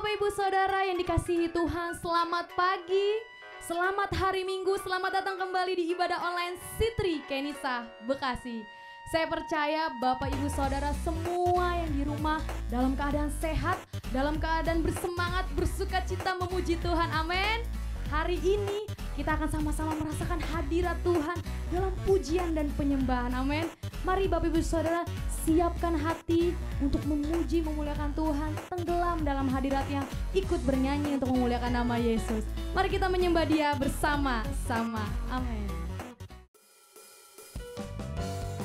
Bapak Ibu Saudara yang dikasihi Tuhan, selamat pagi, selamat hari Minggu, selamat datang kembali di ibadah online Sitri Kenisa Bekasi. Saya percaya Bapak Ibu Saudara semua yang di rumah dalam keadaan sehat, dalam keadaan bersemangat, bersuka cita memuji Tuhan, amin. Hari ini kita akan sama-sama merasakan hadirat Tuhan dalam pujian dan penyembahan, amin. Mari Bapak Ibu Saudara siapkan hati untuk memuji, memuliakan Tuhan, tenggelam dalam hadiratnya, ikut bernyanyi untuk memuliakan nama Yesus. Mari kita menyembah Dia bersama-sama, amin.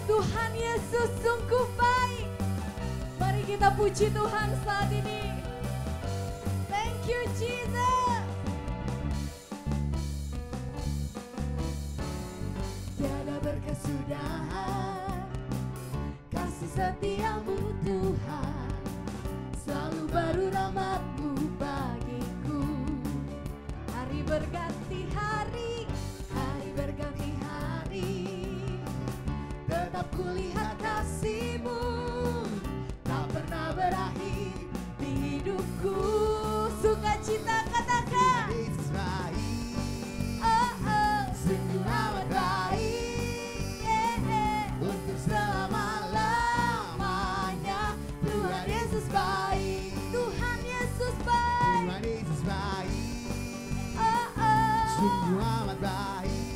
Tuhan Yesus sungguh baik. Mari kita puji Tuhan saat ini. Thank you Jesus. Tiada berkesudahan kasih setiamu Tuhan, selalu baru rahmat-Mu bagiku. Hari berganti hari, hari berganti hari, tetap kulihat kasih-Mu, tak pernah berakhir di hidupku. Sukacita katakan Yesus baik, oh oh, sungguh amat baik, untuk selama-lamanya. Tuhan Yesus baik, Tuhan Yesus baik, Tuhan Yesus baik, oh oh, sungguh amat baik,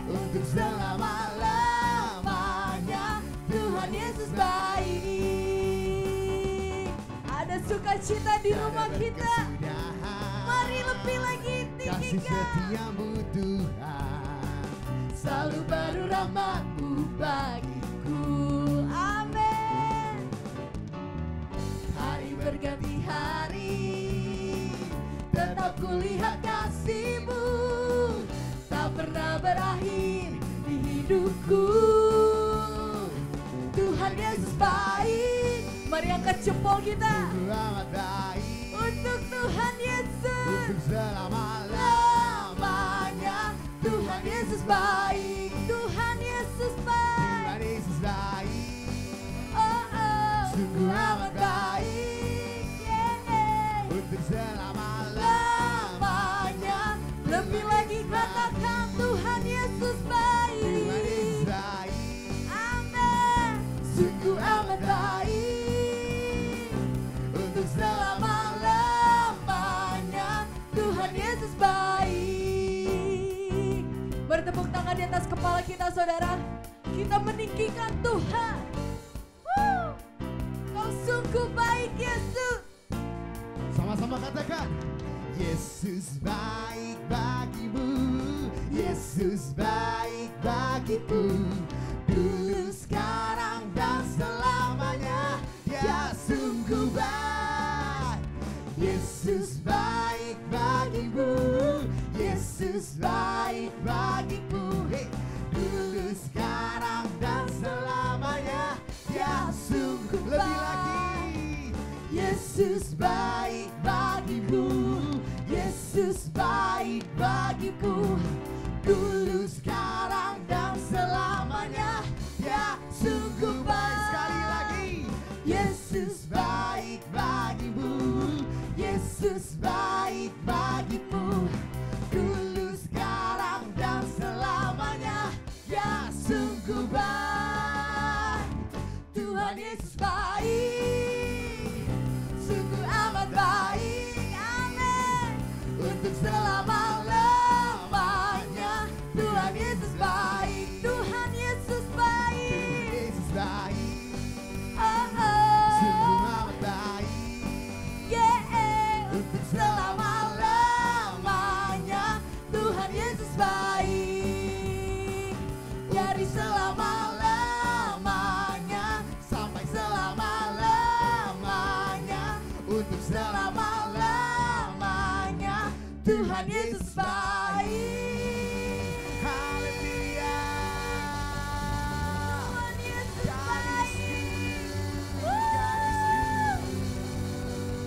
untuk selama-lamanya. Tuhan Yesus baik. Ada sukacita di rumah kita. Mari lebih lagi kasih tinggikan. setiamu Tuhan, Selalu baru rahmat-Mu bagiku. Amin. Hari berganti hari, tetap kulihat kasih-Mu, tak pernah berakhir di hidupku. Tuhan Yesus baik. Mari angkat jempol kita sungguh amat baik, untuk Tuhan Yesus. untuk selama-lamanya. Tuhan Yesus baik, Tuhan Yesus baik, Tuhan Yesus baik, oh oh, sungguh amat baik, untuk selama-lamanya. lamanya. Lebih lagi katakan Tuhan Yesus baik, Tuhan Yesus baik, amin. Sungguh amat baik, untuk selama-lamanya. Tuhan Yesus baik. Bertepuk tangan di atas kepala kita saudara. Kita meninggikan Tuhan. Kau sungguh baik Yesus. sama-sama katakan Yesus baik bagimu, Yesus baik bagiku, dulu sekarang dan selamanya. Dia sungguh baik. Yesus baik bagimu, Yesus baik bagiku, hey. Dulu sekarang dan selamanya. Dia sungguh lebih lagi. Yesus baik bagimu, Yesus baik bagiku, dulu sekarang dan selamanya. Dia sungguh baik. Sekali lagi, Yesus baik bagimu, Yesus baik bagiku, dulu sekarang dan selamanya. Dia sungguh baik. Tuhan Yesus baik, sungguh amat baik, amin. Untuk selama-lamanya. Tuhan Yesus baik, Tuhan Yesus baik, Yesus baik, Oh oh, sungguh amat baik. Untuk selama-lamanya. Tuhan Yesus baik. Dari selama-lamanya sampai selama-lamanya. Untuk selama-lamanya. Tuhan Yesus baik. Haleluya. Tuhan Yesus Gadisku, baik. gadisku.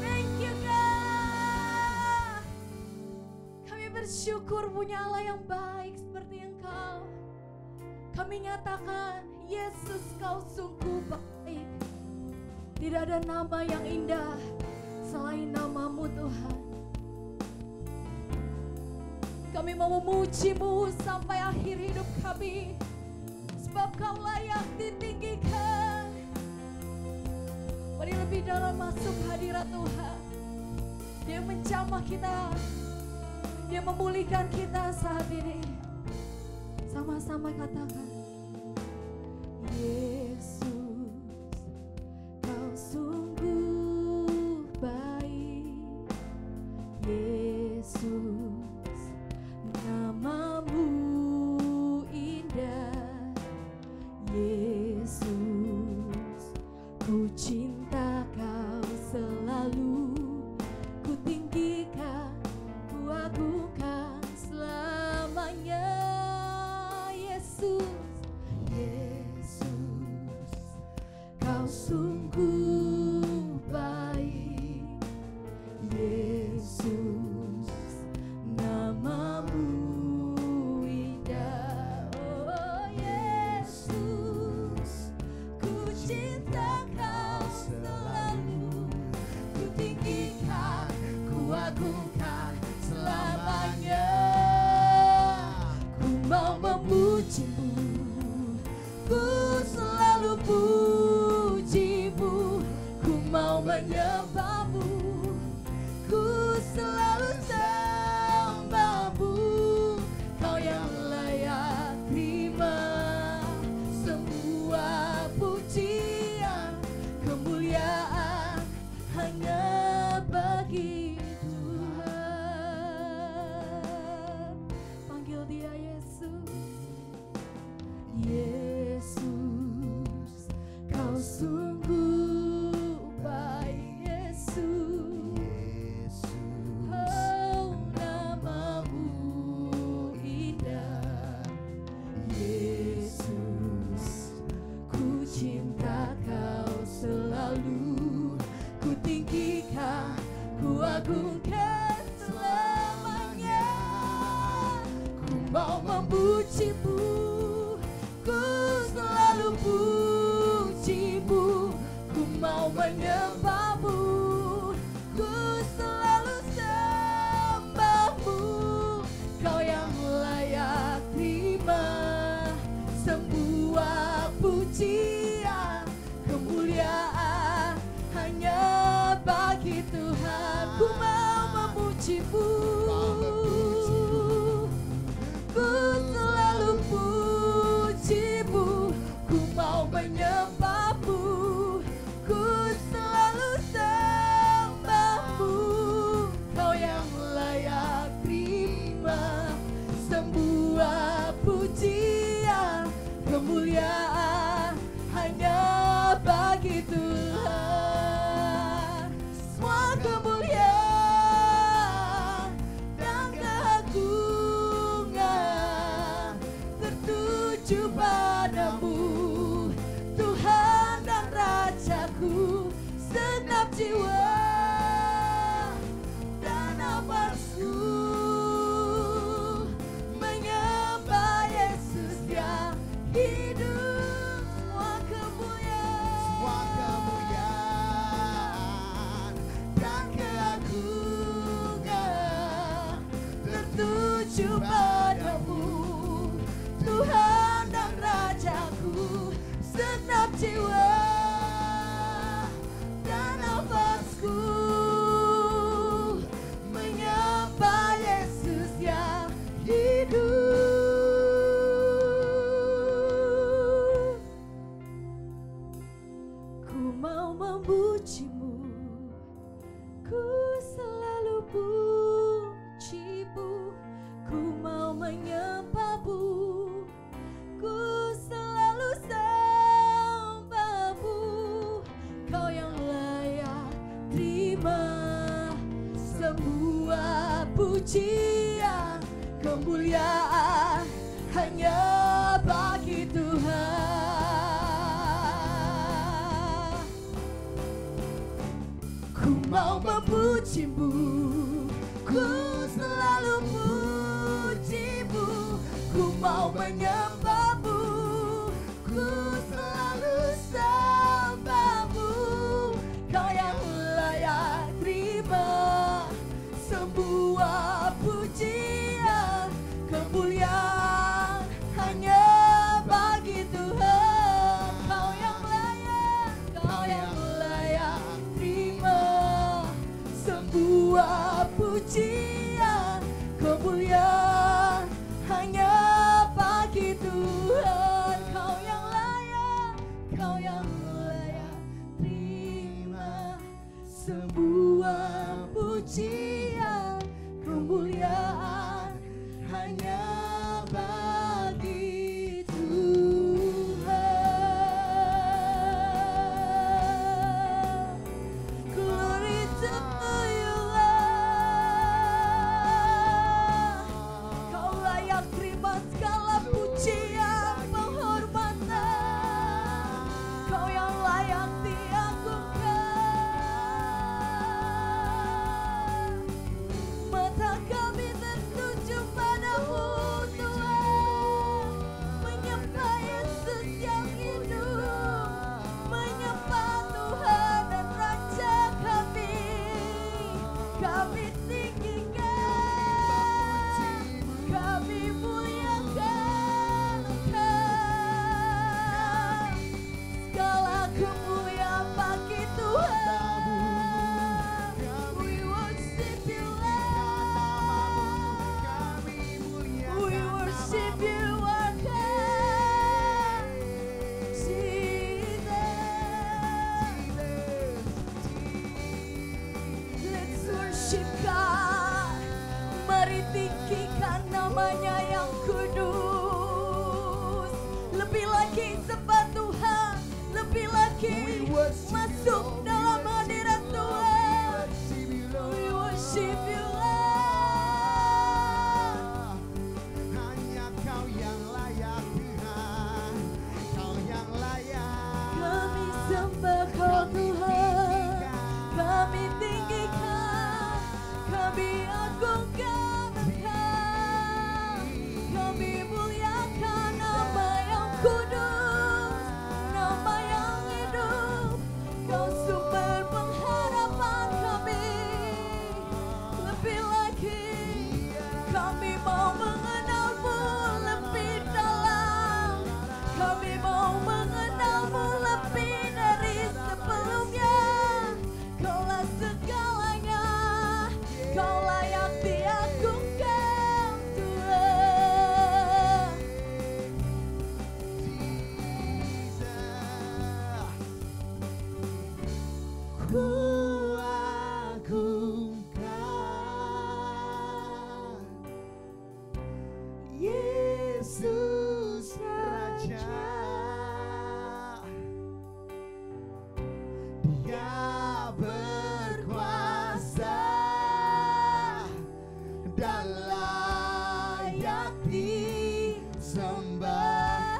Thank you God. Kami bersyukur punya Allah yang baik seperti Engkau. Kami nyatakan Yesus Kau sungguh baik. Tidak ada nama yang indah selain nama-Mu Tuhan. Kami mau memuji-Mu sampai akhir hidup kami, sebab Kau layak ditinggikan. Mari lebih dalam masuk hadirat Tuhan. Dia menjamah kita, Dia memulihkan kita saat ini. Sama-sama katakan, Yesus, Kau sungguh baik. Yesus, nama-Mu indah. Yesus, ku cinta Kau selalu. Ku tinggikan, ku agungkan selamanya. Yesus, Yesus, Kau sungguh baik. Yesus, nama-Mu indah. Oh Yesus, ku cinta Kau selalu. Ku tinggikan, ku agungkan selamanya. Ku mau memuji-Mu, ku selalu puji-Mu. Ku mau menyembah-Mu, ku selalu sembah-Mu. Kau yang layak terima semua pujian, kemuliaan hanya bagi Tuhan. Panggil Dia Yesus. Yesus, Kau sungguh baik. Yesus, oh nama-Mu indah. Yesus, ku cinta Kau selalu. Ku tinggikan, ku agungkan selamanya. Ku mau memuji-Mu, ku selalu puji-Mu. Ku mau menyembah-Mu, ku selalu sembah-Mu. Kau yang layak terima semua pujian, kemuliaan hanya bagi Tuhan. Ku mau memuji-Mu, ku selalu puji-Mu. Ku mau menyembah-Mu, ku selalu sembah-Mu. Kau yang layak terima semua pujian, kemuliaan hanya bagi Tuhan. Semua kemuliaan dan keagungan tertuju padamu, Tuhan dan Rajaku. Segenap jiwa dan nafasku menyembah Yesus yang hidup. Semua kemuliaan dan keagungan tertuju padamu, Tuhan dan Rajaku. Segenap jiwa dan nafasku menyembah Yesus yang hidup. Ku mau memuji-Mu, ku selalu puji-Mu. Ku mau menyembah-Mu, ku selalu sembah-Mu. Kau yang layak terima semua pujian, kemuliaan hanya bagi Tuhan. Ku mau memuji-Mu, ku selalu puji-Mu. Ku mau menyembah-Mu, ku selalu sembah-Mu. Kau yang layak terima kemuliaan hanya bagi Tuhan. Kau yang layak, Kau yang layak terima semua pujian. Kemuliaan hanya bagi Tuhan. Glory to you, Lord. Kau layak terima segala pujian, penghormatan. Kau yang layak diagungkan. Mata kami tertuju padamu, Tuhan, menyembah Yesus yang hidup, menyembah Tuhan dan Raja kami. Kami tinggikan, kami muliakan Engkau. Segala kemuliaan bagi Tuhan. We worship you, Lord. We worship you, our God. Jesus. Let's worship God. Mari tinggikan namanya yang kudus. Lebih lagi sembah Tuhan, lebih lagi masuk dalam hadirat Tuhan. We worship you, Lord. Hanya Kau yang layak Tuhan, Kau yang layak. Kami sembah Kau Tuhan, kami tinggikan, kami agungkan Engkau, kami muliakan nama yang kudus, nama yang hidup. Kau sumber pengharapan kami. Lebih lagi kami mau mengenalmu lebih dalam. Kami mau mengenalmu lebih dari sebelumnya. Kaulah segalanya, Kau layak diagungkan Tuhan. Ku agungkan Yesus Raja. Dia berkuasa dan layak disembah.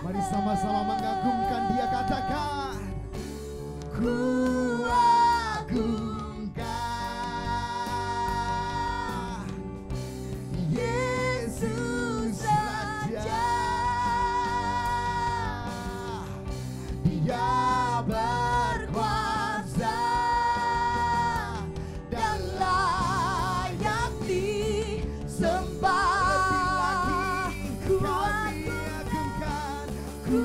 Mari sama-sama mengagungkan Dia, katakan ku agungkan Yesus Raja. Dia berkuasa dan layak disembah. Ku agungkan, ku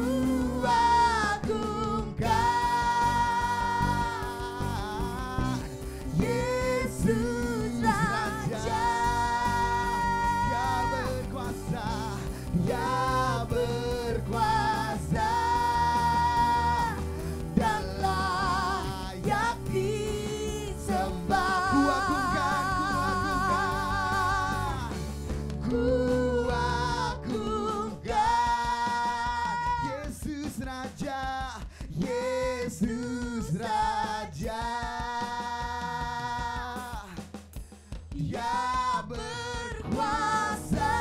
agungkan Yesus Raja. Dia berkuasa, Dia berkuasa dan layak disembah. Ku agungkan, ku agungkan Yesus Raja, Yesus Raja. Dia berkuasa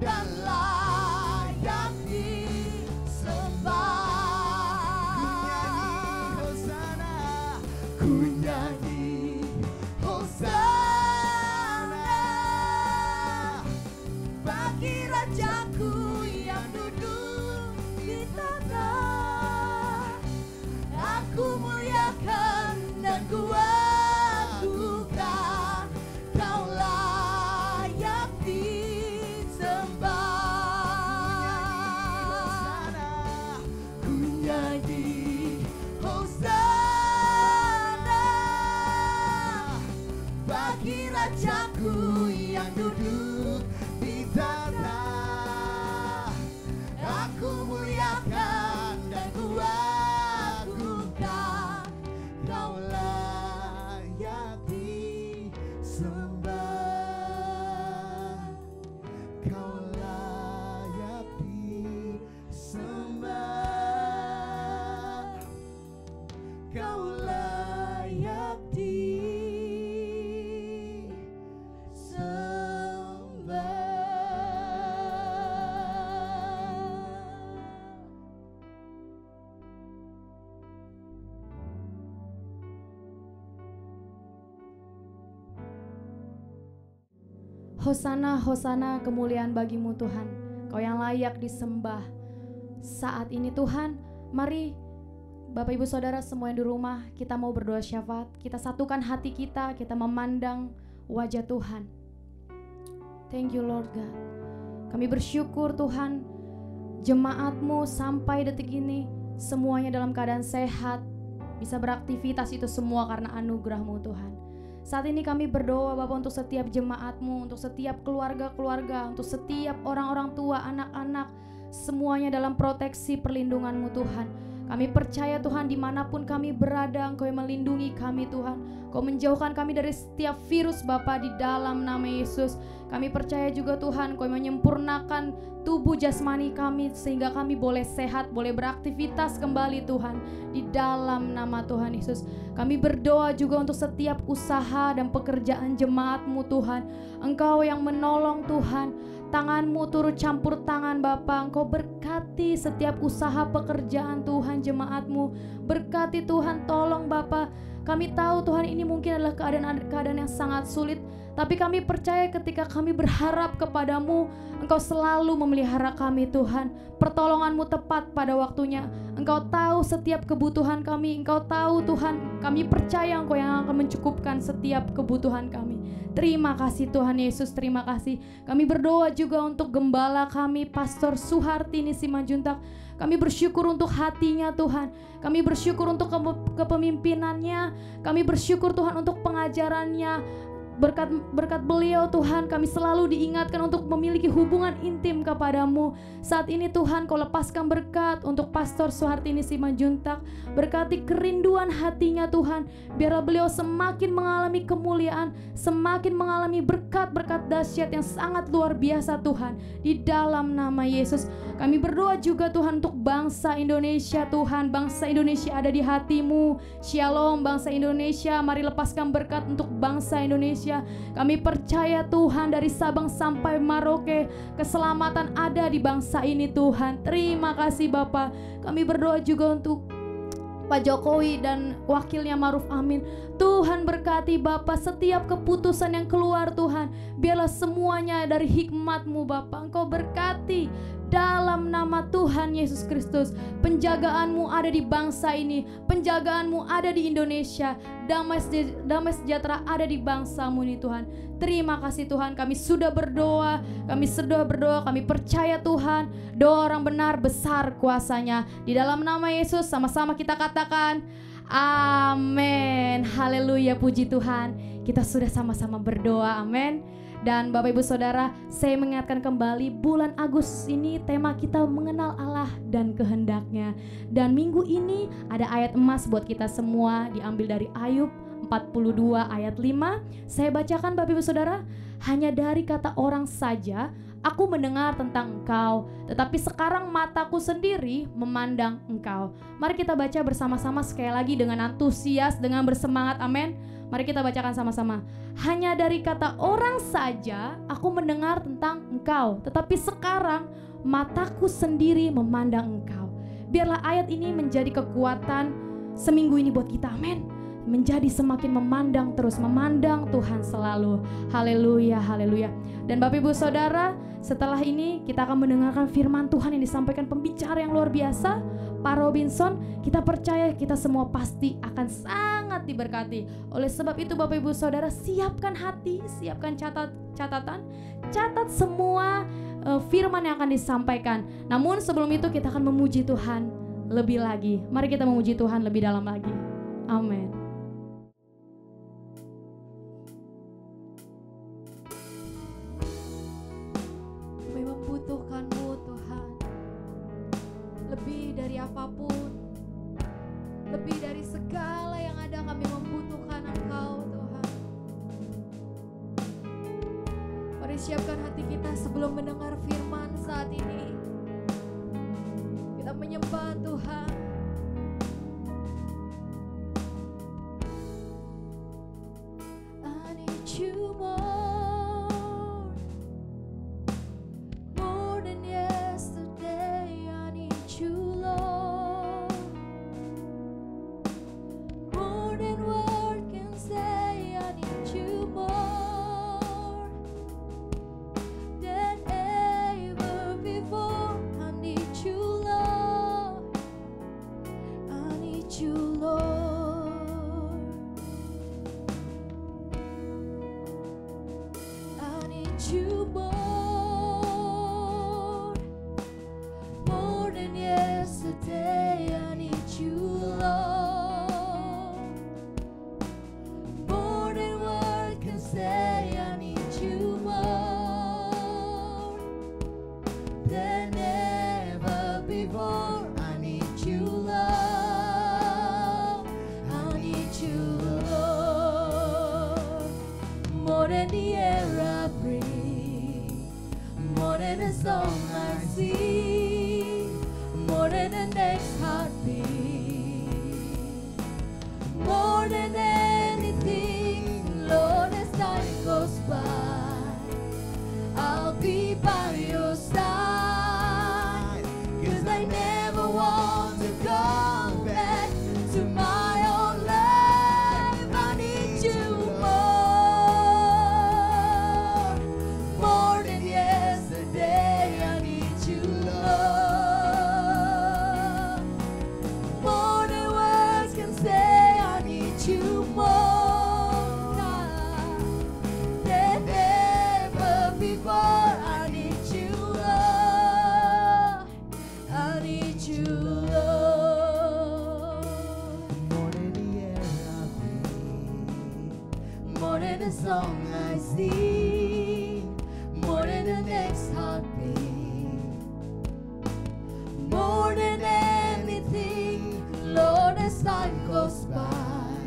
dan layak disembah. Ku nyanyi Hosana, Hosana, Hosana, kemuliaan bagimu Tuhan. Kau yang layak disembah. Saat ini Tuhan, mari Bapak Ibu Saudara semua yang di rumah, kita mau berdoa syafaat. Kita satukan hati kita memandang wajah Tuhan. Thank you Lord God. Kami bersyukur Tuhan, jemaat-Mu sampai detik ini semuanya dalam keadaan sehat, bisa beraktivitas, itu semua karena anugerah-Mu Tuhan. Saat ini kami berdoa Bapak untuk setiap jemaat-Mu, untuk setiap keluarga-keluarga, untuk setiap orang-orang tua, anak-anak, semuanya dalam proteksi perlindungan-Mu Tuhan. Kami percaya Tuhan, dimanapun kami berada, Engkau yang melindungi kami Tuhan. Engkau menjauhkan kami dari setiap virus Bapa, di dalam nama Yesus. Kami percaya juga Tuhan, Engkau menyempurnakan tubuh jasmani kami sehingga kami boleh sehat, boleh beraktivitas kembali Tuhan, di dalam nama Tuhan Yesus. Kami berdoa juga untuk setiap usaha dan pekerjaan jemaat-Mu Tuhan. Engkau yang menolong Tuhan, tangan-Mu turut campur tangan Bapa. Engkau berkati setiap usaha pekerjaan Tuhan jemaat-Mu. Berkati Tuhan, tolong Bapa. Kami tahu Tuhan ini mungkin adalah keadaan yang sangat sulit, tapi kami percaya ketika kami berharap kepadamu, Engkau selalu memelihara kami Tuhan. Pertolongan-Mu tepat pada waktunya. Engkau tahu setiap kebutuhan kami. Engkau tahu Tuhan, kami percaya Engkau yang akan mencukupkan setiap kebutuhan kami. Terima kasih Tuhan Yesus, terima kasih. Kami berdoa juga untuk gembala kami, Pastor Suhartini Simanjuntak. Kami bersyukur untuk hatinya Tuhan. Kami bersyukur untuk kepemimpinannya. Kami bersyukur Tuhan untuk pengajarannya. Berkat beliau Tuhan, kami selalu diingatkan untuk memiliki hubungan intim kepadamu. Saat ini Tuhan, Kau lepaskan berkat untuk Pastor Suhartini Simanjuntak. Berkati kerinduan hatinya Tuhan, biarlah beliau semakin mengalami kemuliaan, semakin mengalami berkat-berkat dahsyat yang sangat luar biasa Tuhan, di dalam nama Yesus. Kami berdoa juga Tuhan untuk bangsa Indonesia Tuhan. Bangsa Indonesia ada di hati-Mu. Shalom bangsa Indonesia, mari lepaskan berkat untuk bangsa Indonesia. Kami percaya Tuhan, dari Sabang sampai Merauke, keselamatan ada di bangsa ini Tuhan. Terima kasih Bapa. Kami berdoa juga untuk Pak Jokowi dan wakilnya Maruf Amin. Tuhan berkati Bapa setiap keputusan yang keluar Tuhan. Biarlah semuanya dari hikmat-Mu Bapa. Engkau berkati dalam nama Tuhan Yesus Kristus. Penjagaan-Mu ada di bangsa ini. Penjagaan-Mu ada di Indonesia. Damai sejahtera ada di bangsa-Mu ini Tuhan. Terima kasih Tuhan, kami sudah berdoa. Kami percaya Tuhan, doa orang benar besar kuasanya. Di dalam nama Yesus sama-sama kita katakan amin. Haleluya, puji Tuhan. Kita sudah sama-sama berdoa, amin. Dan Bapak Ibu Saudara, saya mengingatkan kembali, bulan Agustus ini tema kita mengenal Allah dan kehendaknya. Dan minggu ini ada ayat emas buat kita semua, diambil dari Ayub 42 ayat 5. Saya bacakan Bapak Ibu Saudara. Hanya dari kata orang saja aku mendengar tentang Engkau, tetapi sekarang mataku sendiri memandang Engkau. Mari kita baca bersama-sama sekali lagi dengan antusias, dengan bersemangat, amin. Mari kita bacakan sama-sama. Hanya dari kata orang saja aku mendengar tentang Engkau, tetapi sekarang mataku sendiri memandang Engkau. Biarlah ayat ini menjadi kekuatan seminggu ini buat kita, amin. Menjadi semakin memandang terus, memandang Tuhan selalu. Haleluya, haleluya. Dan Bapak Ibu Saudara, setelah ini kita akan mendengarkan firman Tuhan yang disampaikan pembicara yang luar biasa, Pak Robinson. Kita percaya kita semua pasti akan sangat diberkati. Oleh sebab itu Bapak Ibu Saudara, siapkan hati, siapkan catatan, catat semua firman yang akan disampaikan. Namun sebelum itu kita akan memuji Tuhan lebih lagi. Mari kita memuji Tuhan lebih dalam lagi. Amin. Kami membutuhkan-Mu Tuhan, lebih dari apapun, lebih dari segala yang ada. Kami membutuhkan Engkau Tuhan. Mari siapkan hati kita sebelum mendengar firman saat ini. Kita menyembah Tuhan. I need you more than yesterday. I need you, Lord, more than word can say. I need you more. than a song I sing, more than the next heartbeat, more than anything, Lord, as time goes by, I'll be by your side, 'cause I never want to go back to my old life. I need you more than yesterday. I need you, Lord, more than words can say. I need you more than ever before. I need you, Lord. I need you, Lord. More than the air I breathe, More than the song I sing, more than the next heartbeat, more than anything, Lord, as time goes by,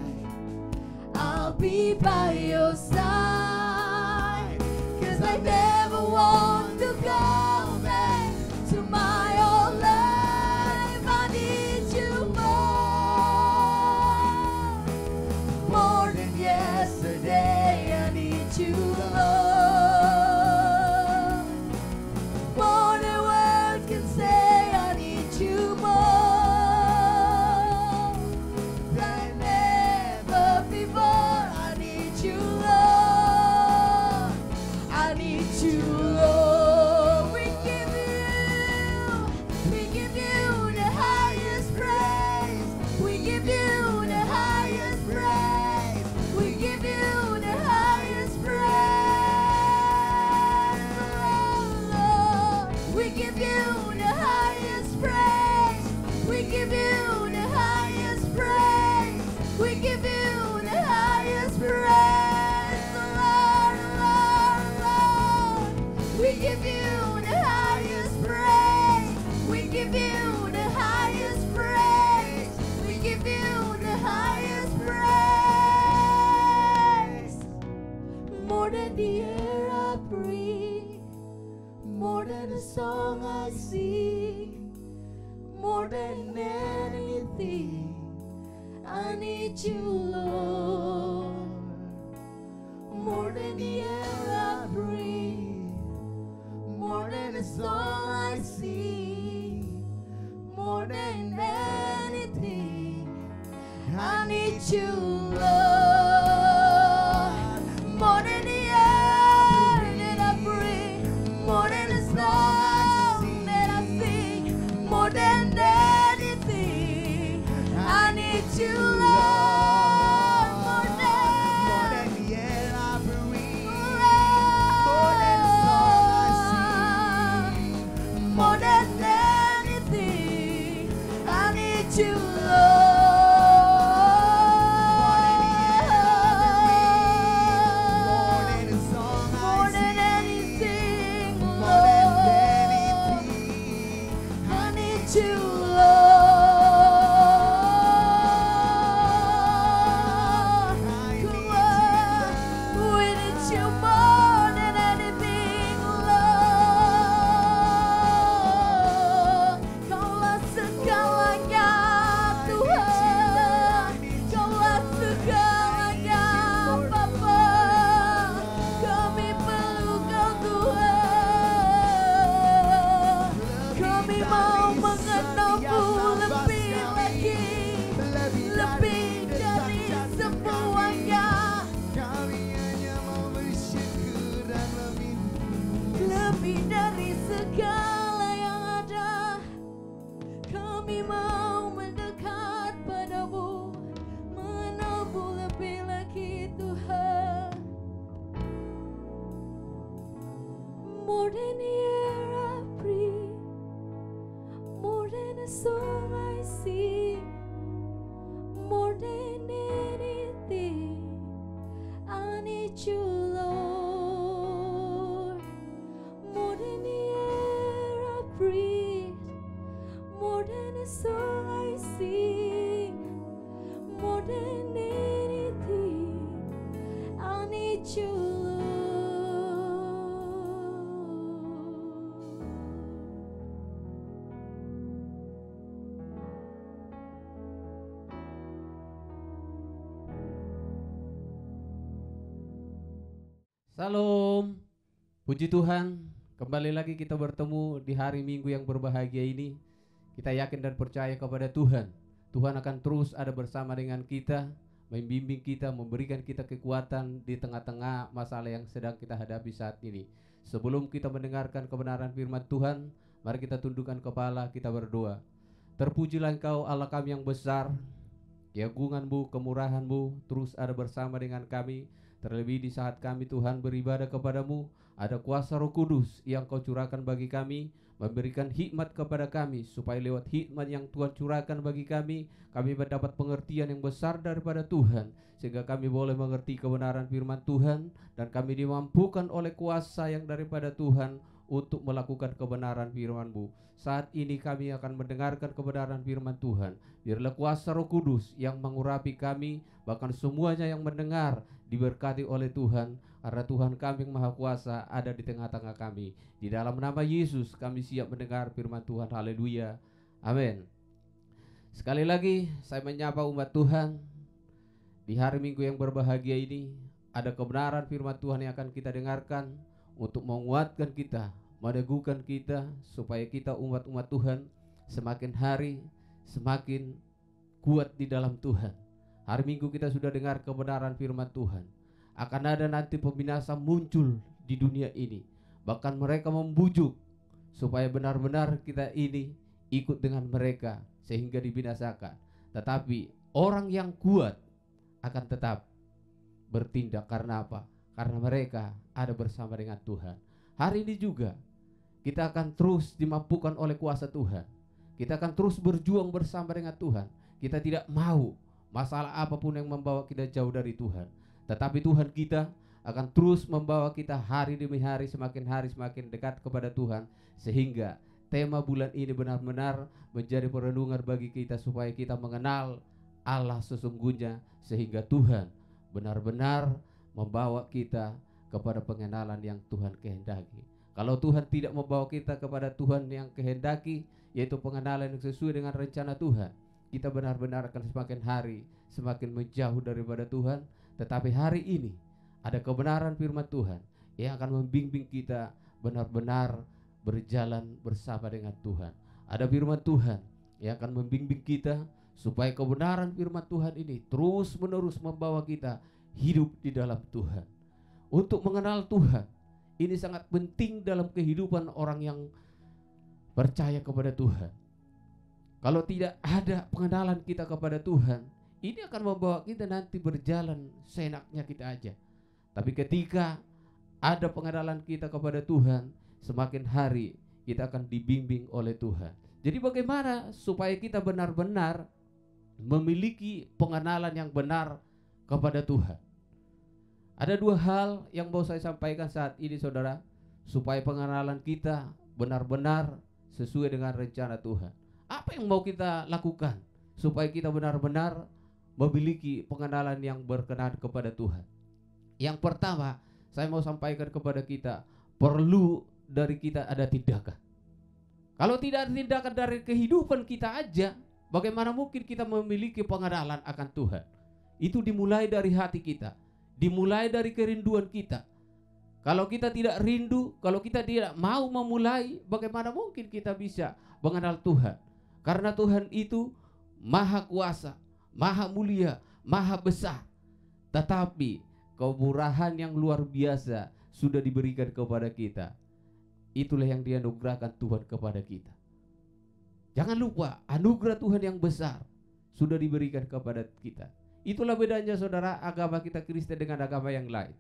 I'll be by your side, 'cause I never want to go back to my old life. I need you more than yesterday. I need you, Lord, more than words can say. I need you more than ever before. I need you, Lord. I need you, Lord. We give you the highest praise. We give you the highest praise. We give you the highest praise, Lord. We give you the highest praise. We give you the highest praise. We give you the highest praise, Lord, Lord, Lord. We give you the highest praise. We give you the highest praise. We give you the highest praise. More than the air I breathe, more than the song I sing, more than anything, I need you, Lord. More than the air I breathe, more than the song I sing, more than anything, I need you, Lord. More than the air that I breathe, more than the song that I sing, more than anything, I need you, Lord. More than the air I breathe, more than the song I sing, more than anything, I need you, Lord. more than the song I More than sing, anything, more than Lord, anything, I need you, Lord. I need Come you, on, we need you more than anything, Lord. Kaulah segalanya, Tuhan. Kaulah segalanya, Bapa. Kami perlu Kau, Tuhan. Kami mau mengenalmu lebih lagi, lebih dari semuanya, kami hanya mau bersyukur dan meminta. lebih dari segala yang ada. Kami mau mendekat padamu, mengenalmu lebih lagi, Tuhan. More than the air I breathe, more than the song I sing, more than anything, I need you, Lord. More than the air I breathe, more than the song I sing, more than anything, I need you, Lord. Salam, puji Tuhan. Kembali lagi kita bertemu di hari Minggu yang berbahagia ini. Kita yakin dan percaya kepada Tuhan. Tuhan akan terus ada bersama dengan kita, membimbing kita, memberikan kita kekuatan di tengah-tengah masalah yang sedang kita hadapi saat ini. Sebelum kita mendengarkan kebenaran firman Tuhan, mari kita tundukkan kepala, kita berdoa. Terpujilah Engkau Allah kami yang besar, keagungan-Mu, kemurahan-Mu terus ada bersama dengan kami. Terlebih di saat kami Tuhan beribadah kepadamu, ada kuasa Roh Kudus yang Kau curahkan bagi kami, memberikan hikmat kepada kami, supaya lewat hikmat yang Tuhan curahkan bagi kami mendapat pengertian yang besar daripada Tuhan, sehingga kami boleh mengerti kebenaran firman Tuhan, dan kami dimampukan oleh kuasa yang daripada Tuhan untuk melakukan kebenaran firman-Mu. Saat ini kami akan mendengarkan kebenaran firman Tuhan. Biarlah kuasa Roh Kudus yang mengurapi kami, bahkan semuanya yang mendengar diberkati oleh Tuhan, karena Tuhan kami yang Maha Kuasa ada di tengah-tengah kami. Di dalam nama Yesus kami siap mendengar firman Tuhan. Haleluya, amin. Sekali lagi saya menyapa umat Tuhan di hari Minggu yang berbahagia ini. Ada kebenaran firman Tuhan yang akan kita dengarkan untuk menguatkan kita, meneguhkan kita, supaya kita umat-umat Tuhan semakin hari semakin kuat di dalam Tuhan. Hari Minggu kita sudah dengar kebenaran firman Tuhan. Akan ada nanti pembinasa muncul di dunia ini. Bahkan mereka membujuk supaya benar-benar kita ini ikut dengan mereka sehingga dibinasakan. Tetapi orang yang kuat akan tetap bertindak. Karena apa? Karena mereka ada bersama dengan Tuhan. Hari ini juga kita akan terus dimampukan oleh kuasa Tuhan. Kita akan terus berjuang bersama dengan Tuhan. Kita tidak mau masalah apapun yang membawa kita jauh dari Tuhan, tetapi Tuhan kita akan terus membawa kita hari demi hari semakin dekat kepada Tuhan, sehingga tema bulan ini benar-benar menjadi perenungan bagi kita, supaya kita mengenal Allah sesungguhnya, sehingga Tuhan benar-benar membawa kita kepada pengenalan yang Tuhan kehendaki. Kalau Tuhan tidak membawa kita kepada Tuhan yang kehendaki, yaitu pengenalan yang sesuai dengan rencana Tuhan, kita benar-benar akan semakin hari semakin menjauh daripada Tuhan. Tetapi hari ini ada kebenaran firman Tuhan yang akan membimbing kita benar-benar berjalan bersama dengan Tuhan. Ada firman Tuhan yang akan membimbing kita supaya kebenaran firman Tuhan ini terus menerus membawa kita hidup di dalam Tuhan. Untuk mengenal Tuhan ini sangat penting dalam kehidupan orang yang percaya kepada Tuhan. Kalau tidak ada pengenalan kita kepada Tuhan, ini akan membawa kita nanti berjalan seenaknya kita aja. Tapi ketika ada pengenalan kita kepada Tuhan, semakin hari kita akan dibimbing oleh Tuhan. Jadi bagaimana supaya kita benar-benar memiliki pengenalan yang benar kepada Tuhan? Ada dua hal yang mau saya sampaikan saat ini, saudara, supaya pengenalan kita benar-benar sesuai dengan rencana Tuhan. Apa yang mau kita lakukan supaya kita benar-benar memiliki pengenalan yang berkenan kepada Tuhan? Yang pertama, saya mau sampaikan kepada kita, perlu dari kita ada tindakan. Kalau tidak ada tindakan dari kehidupan kita aja, bagaimana mungkin kita memiliki pengenalan akan Tuhan? Itu dimulai dari hati kita, dimulai dari kerinduan kita. Kalau kita tidak rindu, kalau kita tidak mau memulai, bagaimana mungkin kita bisa mengenal Tuhan? Karena Tuhan itu maha kuasa, maha mulia, maha besar. Tetapi kemurahan yang luar biasa sudah diberikan kepada kita. Itulah yang dianugerahkan Tuhan kepada kita. Jangan lupa, anugerah Tuhan yang besar sudah diberikan kepada kita. Itulah bedanya, saudara, agama kita Kristen dengan agama yang lain.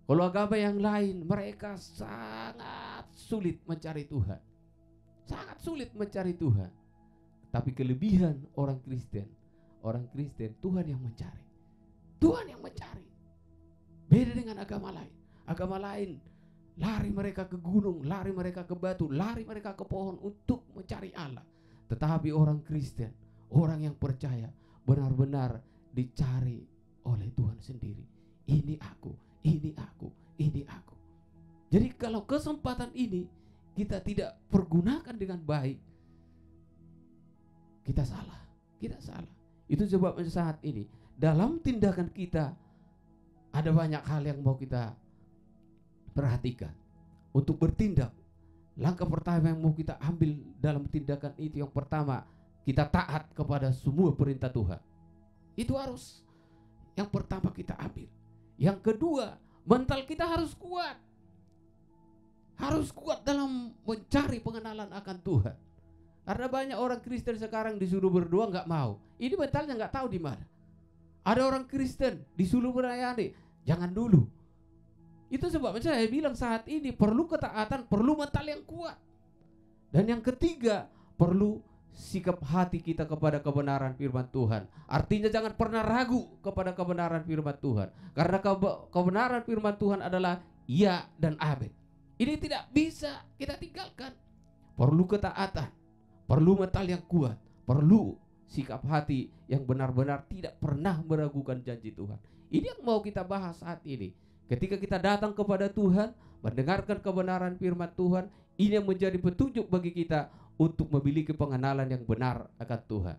Kalau agama yang lain, mereka sangat sulit mencari Tuhan. Sangat sulit mencari Tuhan. Tapi kelebihan orang Kristen Tuhan yang mencari. Tuhan yang mencari. Beda dengan agama lain. Agama lain lari mereka ke gunung, lari mereka ke batu, lari mereka ke pohon untuk mencari Allah. Tetapi orang Kristen, orang yang percaya, benar-benar dicari oleh Tuhan sendiri. Ini aku, ini aku, ini aku. Jadi kalau kesempatan ini kita tidak pergunakan dengan baik, kita salah. Itu sebabnya saat ini dalam tindakan kita ada banyak hal yang mau kita perhatikan, untuk bertindak, langkah pertama yang mau kita ambil dalam tindakan itu, yang pertama, kita taat kepada semua perintah Tuhan. Itu harus yang pertama kita ambil. Yang kedua, mental kita harus kuat. Harus kuat dalam mencari pengenalan akan Tuhan. Karena banyak orang Kristen sekarang disuruh berdoa nggak mau. Ini mentalnya nggak tahu di mana. Ada orang Kristen disuruh melayani, jangan dulu. Itu sebabnya saya bilang saat ini perlu ketaatan, perlu mental yang kuat. Dan yang ketiga, perlu sikap hati kita kepada kebenaran firman Tuhan. Artinya jangan pernah ragu kepada kebenaran firman Tuhan. Karena kebenaran firman Tuhan adalah ya dan amin. Ini tidak bisa kita tinggalkan. Perlu ketaatan, perlu mental yang kuat, perlu sikap hati yang benar-benar tidak pernah meragukan janji Tuhan. Ini yang mau kita bahas saat ini. Ketika kita datang kepada Tuhan, mendengarkan kebenaran firman Tuhan, ini yang menjadi petunjuk bagi kita untuk memiliki pengenalan yang benar akan Tuhan.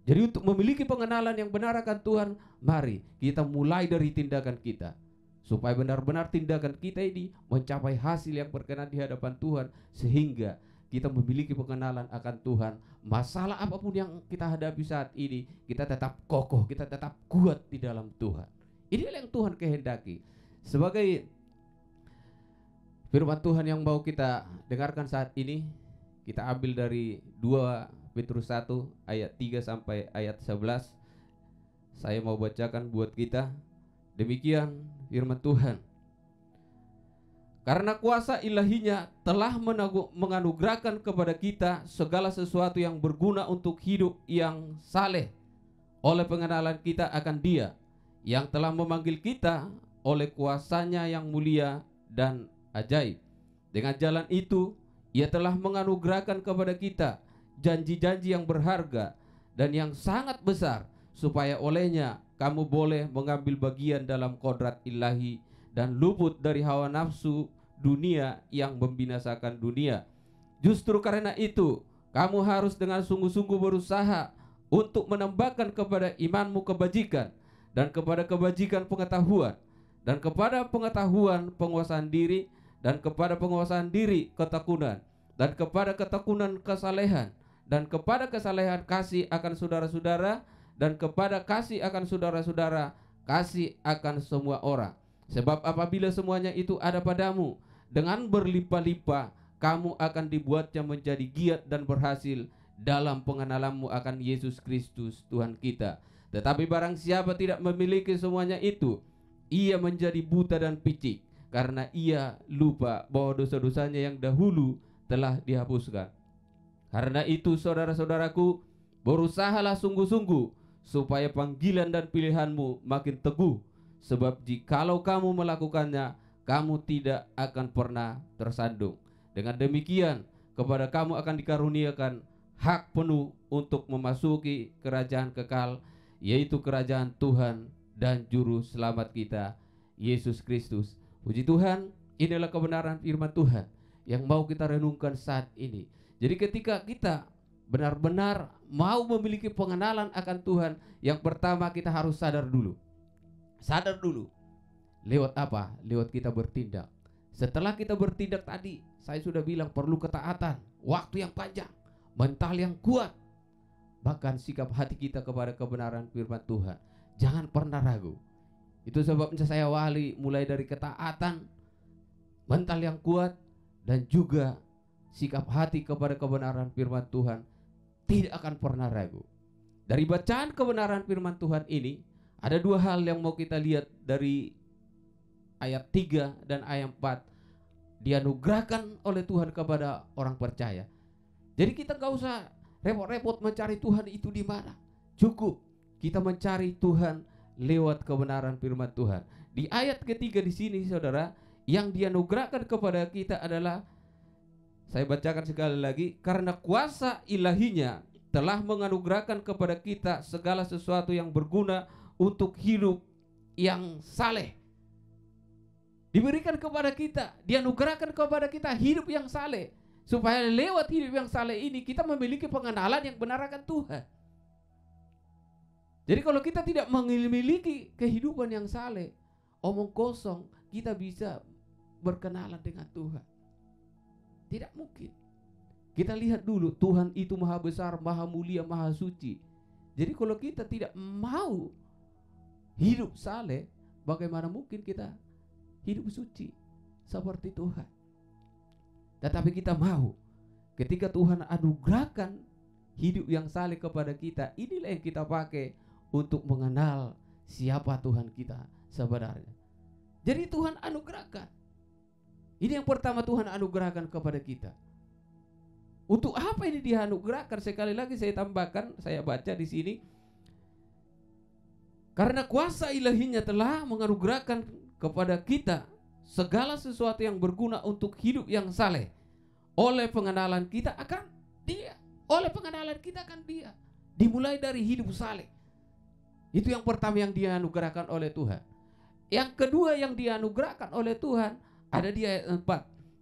Jadi untuk memiliki pengenalan yang benar akan Tuhan, mari kita mulai dari tindakan kita. Supaya benar-benar tindakan kita ini mencapai hasil yang berkenan di hadapan Tuhan. Sehingga kita memiliki pengenalan akan Tuhan. Masalah apapun yang kita hadapi saat ini, kita tetap kokoh, kita tetap kuat di dalam Tuhan. Inilah yang Tuhan kehendaki. Sebagai firman Tuhan yang mau kita dengarkan saat ini, kita ambil dari 2 Petrus 1 ayat 3 sampai ayat 11. Saya mau bacakan buat kita. Demikian firman Tuhan. Karena kuasa ilahinya telah menganugerahkan kepada kita segala sesuatu yang berguna untuk hidup yang saleh oleh pengenalan kita akan Dia yang telah memanggil kita oleh kuasanya yang mulia dan ajaib. Dengan jalan itu Ia telah menganugerahkan kepada kita janji-janji yang berharga dan yang sangat besar, supaya olehnya kamu boleh mengambil bagian dalam kodrat ilahi dan luput dari hawa nafsu dunia yang membinasakan dunia. Justru karena itu, kamu harus dengan sungguh-sungguh berusaha untuk menambahkan kepada imanmu kebajikan, dan kepada kebajikan pengetahuan, dan kepada pengetahuan penguasaan diri, dan kepada penguasaan diri ketekunan, dan kepada ketekunan kesalehan, dan kepada kesalehan kasih akan saudara-saudara, dan kepada kasih akan saudara-saudara kasih akan semua orang. Sebab apabila semuanya itu ada padamu, dengan berlimpah-limpah kamu akan dibuatnya menjadi giat dan berhasil dalam pengenalanmu akan Yesus Kristus Tuhan kita. Tetapi barang siapa tidak memiliki semuanya itu, ia menjadi buta dan picik, karena ia lupa bahwa dosa-dosanya yang dahulu telah dihapuskan. Karena itu saudara-saudaraku, berusahalah sungguh-sungguh supaya panggilan dan pilihanmu makin teguh. Sebab jikalau kamu melakukannya, kamu tidak akan pernah tersandung. Dengan demikian, kepada kamu akan dikaruniakan hak penuh untuk memasuki kerajaan kekal, yaitu kerajaan Tuhan dan Juru Selamat kita, Yesus Kristus. Puji Tuhan, inilah kebenaran firman Tuhan yang mau kita renungkan saat ini. Jadi ketika kita benar-benar mau memiliki pengenalan akan Tuhan, yang pertama kita harus sadar dulu. Sadar dulu. Lewat apa? Lewat kita bertindak. Setelah kita bertindak tadi, saya sudah bilang perlu ketaatan, waktu yang panjang, mental yang kuat, bahkan sikap hati kita kepada kebenaran firman Tuhan. Jangan pernah ragu. Itu sebabnya saya awali mulai dari ketaatan, mental yang kuat, dan juga sikap hati kepada kebenaran firman Tuhan. Tidak akan pernah ragu. Dari bacaan kebenaran firman Tuhan ini, ada dua hal yang mau kita lihat dari ayat 3 dan ayat 4. Dianugerahkan oleh Tuhan kepada orang percaya. Jadi kita gak usah repot-repot mencari Tuhan itu di mana. Cukup kita mencari Tuhan lewat kebenaran firman Tuhan. Di ayat ketiga di sini saudara, yang dianugerahkan kepada kita adalah, saya bacakan sekali lagi, karena kuasa ilahinya telah menganugerahkan kepada kita segala sesuatu yang berguna untuk hidup yang saleh. Diberikan kepada kita, dianugerahkan kepada kita hidup yang saleh, supaya lewat hidup yang saleh ini kita memiliki pengenalan yang benar akan Tuhan. Jadi kalau kita tidak memiliki kehidupan yang saleh, omong kosong, kita bisa berkenalan dengan Tuhan. Tidak mungkin. Kita lihat dulu, Tuhan itu maha besar, maha mulia, maha suci. Jadi kalau kita tidak mau hidup saleh, bagaimana mungkin kita hidup suci seperti Tuhan? Tetapi kita mau, ketika Tuhan anugerahkan hidup yang saleh kepada kita, inilah yang kita pakai untuk mengenal siapa Tuhan kita sebenarnya. Jadi Tuhan anugerahkan. Ini yang pertama Tuhan anugerahkan kepada kita. Untuk apa ini dianugerahkan? Sekali lagi saya tambahkan, saya baca di sini. Karena kuasa ilahinya telah menganugerahkan kepada kita segala sesuatu yang berguna untuk hidup yang saleh. Oleh pengenalan kita akan Dia. Oleh pengenalan kita akan Dia. Dimulai dari hidup saleh. Itu yang pertama yang dianugerahkan oleh Tuhan. Yang kedua yang dianugerahkan oleh Tuhan ada di ayat 4.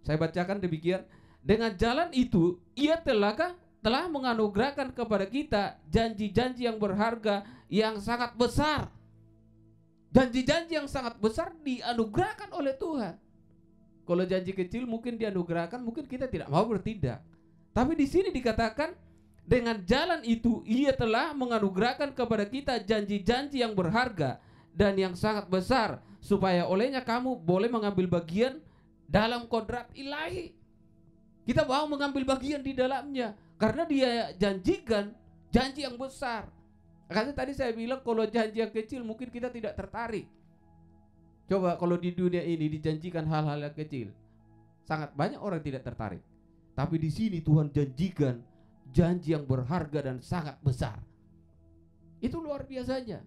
Saya bacakan demikian. Dengan jalan itu Ia telah menganugerahkan kepada kita janji-janji yang berharga yang sangat besar. Janji-janji yang sangat besar dianugerahkan oleh Tuhan. Kalau janji kecil mungkin dianugerahkan, mungkin kita tidak mau bertindak. Tapi di sini dikatakan dengan jalan itu Ia telah menganugerahkan kepada kita janji-janji yang berharga dan yang sangat besar, supaya olehnya kamu boleh mengambil bagian dalam kodrat ilahi. Kita mau mengambil bagian di dalamnya karena Dia janjikan janji yang besar. Karena tadi saya bilang kalau janji yang kecil mungkin kita tidak tertarik. Coba kalau di dunia ini dijanjikan hal-hal yang kecil, sangat banyak orang tidak tertarik. Tapi di sini Tuhan janjikan janji yang berharga dan sangat besar. Itu luar biasanya.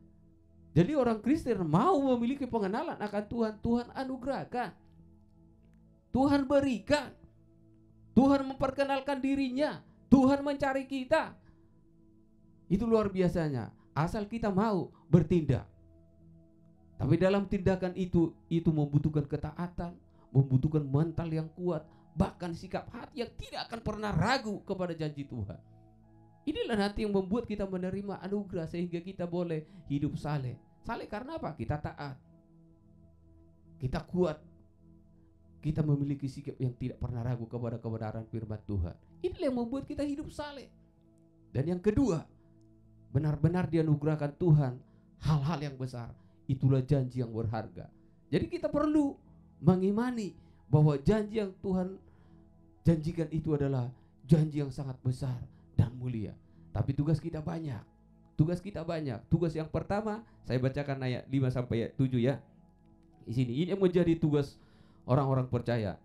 Jadi orang Kristen mau memiliki pengenalan akan Tuhan, Tuhan anugerahkan. Tuhan berikan. Tuhan memperkenalkan dirinya. Tuhan mencari kita. Itu luar biasanya. Asal kita mau bertindak. Tapi dalam tindakan itu membutuhkan ketaatan, membutuhkan mental yang kuat, bahkan sikap hati yang tidak akan pernah ragu kepada janji Tuhan. Inilah nanti yang membuat kita menerima anugerah sehingga kita boleh hidup saleh. Saleh karena apa? Kita taat. Kita kuat. Kita memiliki sikap yang tidak pernah ragu kepada kebenaran firman Tuhan. Inilah yang membuat kita hidup saleh. Dan yang kedua, benar-benar dianugerahkan Tuhan hal-hal yang besar. Itulah janji yang berharga. Jadi kita perlu mengimani bahwa janji yang Tuhan janjikan itu adalah janji yang sangat besar dan mulia. Tapi tugas kita banyak. Tugas kita banyak. Tugas yang pertama, saya bacakan ayat 5 sampai ayat 7 ya. Di sini ini yang menjadi tugas orang-orang percaya.